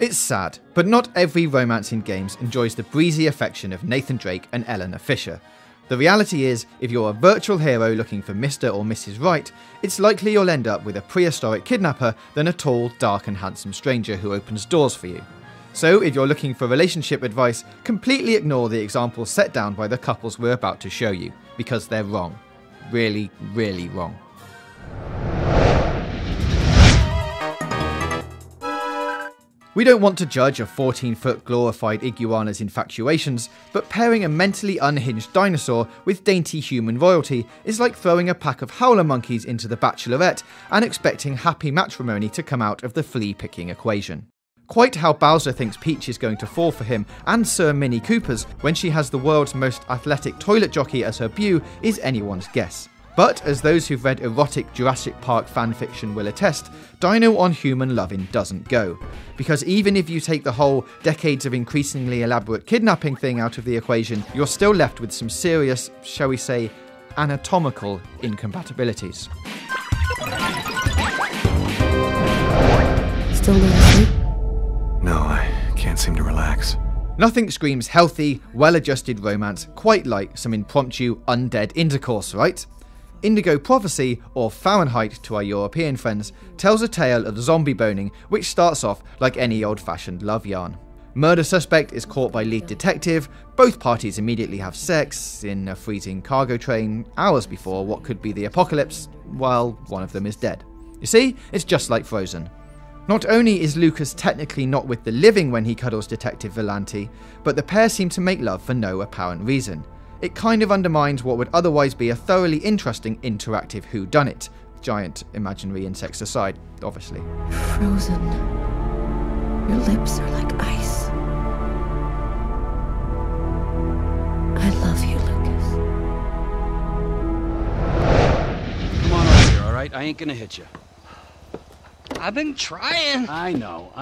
It's sad, but not every romance in games enjoys the breezy affection of Nathan Drake and Elena Fisher. The reality is, if you're a virtual hero looking for Mr. or Mrs. Right, it's likely you'll end up with a prehistoric kidnapper than a tall, dark and handsome stranger who opens doors for you. So if you're looking for relationship advice, completely ignore the examples set down by the couples we're about to show you, because they're wrong. Really, really wrong. We don't want to judge a 14-foot glorified iguana's infatuations, but pairing a mentally unhinged dinosaur with dainty human royalty is like throwing a pack of howler monkeys into the Bachelorette and expecting happy matrimony to come out of the flea-picking equation. Quite how Bowser thinks Peach is going to fall for him and Sir Mini Cooper's when she has the world's most athletic toilet jockey as her beau is anyone's guess. But, as those who've read erotic Jurassic Park fanfiction will attest, dino on human loving doesn't go. Because even if you take the whole decades of increasingly elaborate kidnapping thing out of the equation, you're still left with some serious, shall we say, anatomical incompatibilities. Still not asleep? No, I can't seem to relax. Nothing screams healthy, well-adjusted romance quite like some impromptu undead intercourse, right? Indigo Prophecy, or Fahrenheit to our European friends, tells a tale of zombie boning which starts off like any old-fashioned love yarn. Murder suspect is caught by lead detective, both parties immediately have sex in a freezing cargo train hours before what could be the apocalypse, while one of them is dead. You see, it's just like Frozen. Not only is Lucas technically not with the living when he cuddles Detective Volante, but the pair seem to make love for no apparent reason. It kind of undermines what would otherwise be a thoroughly interesting interactive whodunit. Giant imaginary insects aside, obviously. Frozen. Your lips are like ice. I love you, Lucas. Come on over here, alright? I ain't gonna hit you. I've been trying. I know.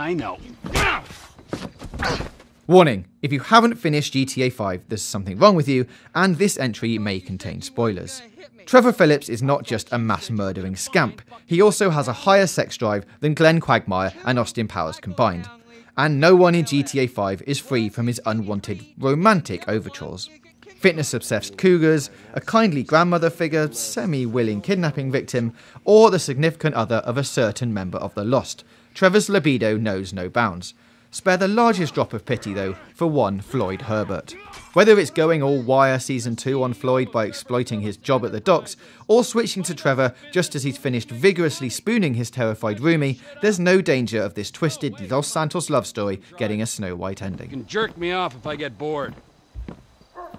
Warning, if you haven't finished GTA 5, there's something wrong with you, and this entry may contain spoilers. Trevor Phillips is not just a mass-murdering scamp, he also has a higher sex drive than Glenn Quagmire and Austin Powers combined. And no one in GTA 5 is free from his unwanted romantic overtures. Fitness-obsessed cougars, a kindly grandmother figure, semi-willing kidnapping victim, or the significant other of a certain member of the Lost. Trevor's libido knows no bounds. Spare the largest drop of pity, though, for one Floyd Herbert. Whether it's going all Wire Season 2 on Floyd by exploiting his job at the docks, or switching to Trevor just as he's finished vigorously spooning his terrified roomie, there's no danger of this twisted Los Santos love story getting a Snow White ending. You can jerk me off if I get bored.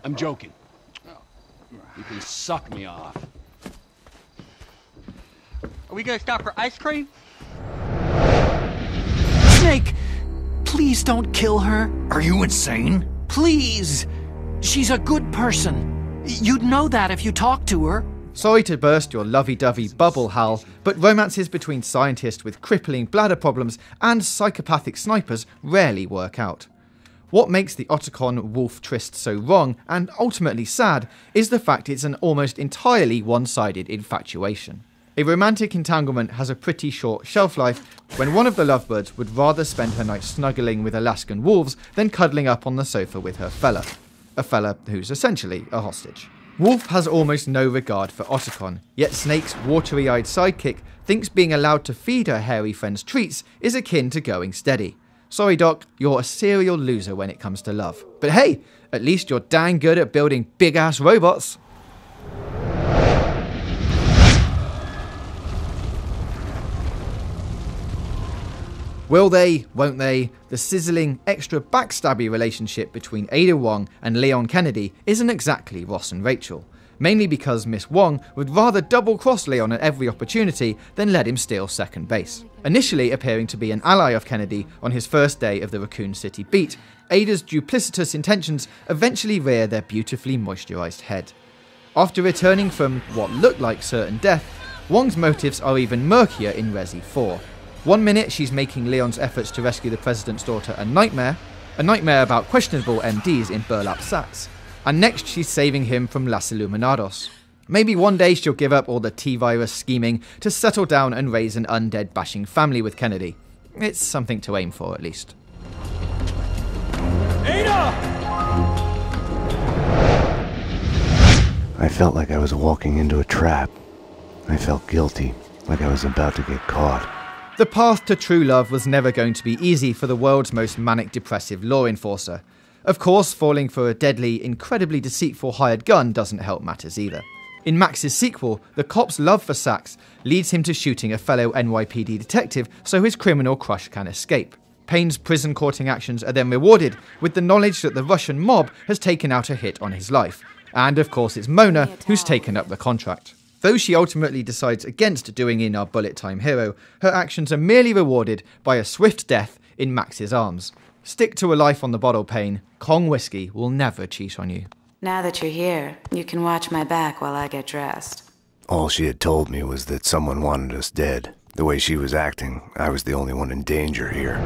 I'm joking. You can suck me off. Are we gonna stop for ice cream? Snake! Please don't kill her. Are you insane? Please! She's a good person. You'd know that if you talked to her. Sorry to burst your lovey-dovey bubble, Hal, but romances between scientists with crippling bladder problems and psychopathic snipers rarely work out. What makes the Otacon Wolf tryst so wrong, and ultimately sad, is the fact it's an almost entirely one-sided infatuation. A romantic entanglement has a pretty short shelf life when one of the lovebirds would rather spend her night snuggling with Alaskan wolves than cuddling up on the sofa with her fella. A fella who's essentially a hostage. Wolf has almost no regard for Otacon, yet Snake's watery-eyed sidekick thinks being allowed to feed her hairy friends treats is akin to going steady. Sorry Doc, you're a serial loser when it comes to love. But hey, at least you're dang good at building big-ass robots. Will they, won't they? The sizzling, extra backstabby relationship between Ada Wong and Leon Kennedy isn't exactly Ross and Rachel. Mainly because Miss Wong would rather double-cross Leon at every opportunity than let him steal second base. Initially appearing to be an ally of Kennedy on his first day of the Raccoon City beat, Ada's duplicitous intentions eventually rear their beautifully moisturized head. After returning from what looked like certain death, Wong's motives are even murkier in Resi 4. One minute she's making Leon's efforts to rescue the president's daughter a nightmare about questionable MDs in burlap sacks, and next she's saving him from Las Illuminados. Maybe one day she'll give up all the T-virus scheming to settle down and raise an undead bashing family with Kennedy. It's something to aim for, at least. I felt like I was walking into a trap. I felt guilty, like I was about to get caught. The path to true love was never going to be easy for the world's most manic-depressive law enforcer. Of course, falling for a deadly, incredibly deceitful hired gun doesn't help matters either. In Max's sequel, the cop's love for Sax leads him to shooting a fellow NYPD detective so his criminal crush can escape. Payne's prison courting actions are then rewarded with the knowledge that the Russian mob has taken out a hit on his life. And of course it's Mona who's taken up the contract. Though she ultimately decides against doing in our bullet time hero, her actions are merely rewarded by a swift death in Max's arms. Stick to a life on the bottle, Payne. Kong whiskey will never cheat on you. Now that you're here, you can watch my back while I get dressed. All she had told me was that someone wanted us dead. The way she was acting, I was the only one in danger here.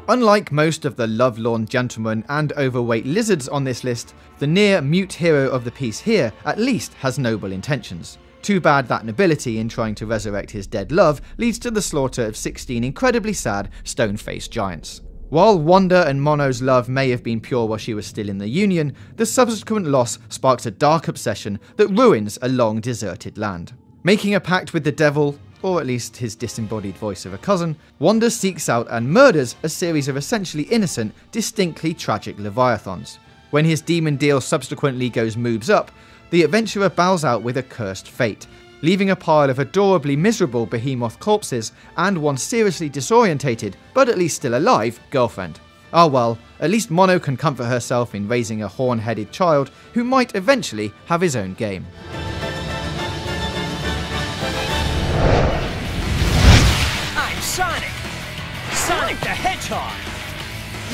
Unlike most of the lovelorn gentlemen and overweight lizards on this list, the near-mute hero of the piece here at least has noble intentions. Too bad that nobility in trying to resurrect his dead love leads to the slaughter of 16 incredibly sad stone-faced giants. While Wanda and Mono's love may have been pure while she was still in the Union, the subsequent loss sparks a dark obsession that ruins a long deserted land. Making a pact with the devil, or at least his disembodied voice of a cousin, Wanda seeks out and murders a series of essentially innocent, distinctly tragic leviathans. When his demon deal subsequently goes moves up, the adventurer bows out with a cursed fate, leaving a pile of adorably miserable behemoth corpses and one seriously disorientated, but at least still alive, girlfriend. Ah well, at least Mono can comfort herself in raising a horn-headed child who might eventually have his own game. I'm Sonic! Sonic the Hedgehog!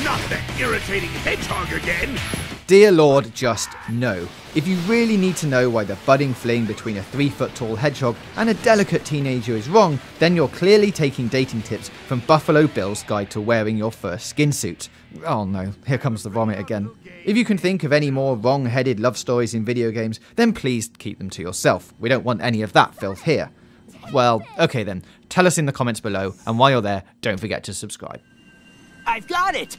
Not that irritating hedgehog again! Dear Lord, just no. If you really need to know why the budding fling between a 3-foot-tall hedgehog and a delicate teenager is wrong, then you're clearly taking dating tips from Buffalo Bill's Guide to Wearing Your First Skin Suit. Oh no, here comes the vomit again. If you can think of any more wrong-headed love stories in video games, then please keep them to yourself. We don't want any of that filth here. Well, okay then, tell us in the comments below, and while you're there, don't forget to subscribe. I've got it!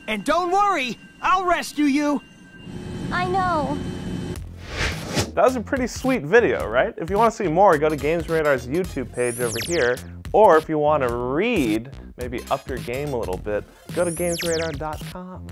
And don't worry, I'll rescue you! I know. That was a pretty sweet video, right? If you want to see more, go to Games Radar's YouTube page over here. Or if you want to read, maybe up your game a little bit, go to GamesRadar.com.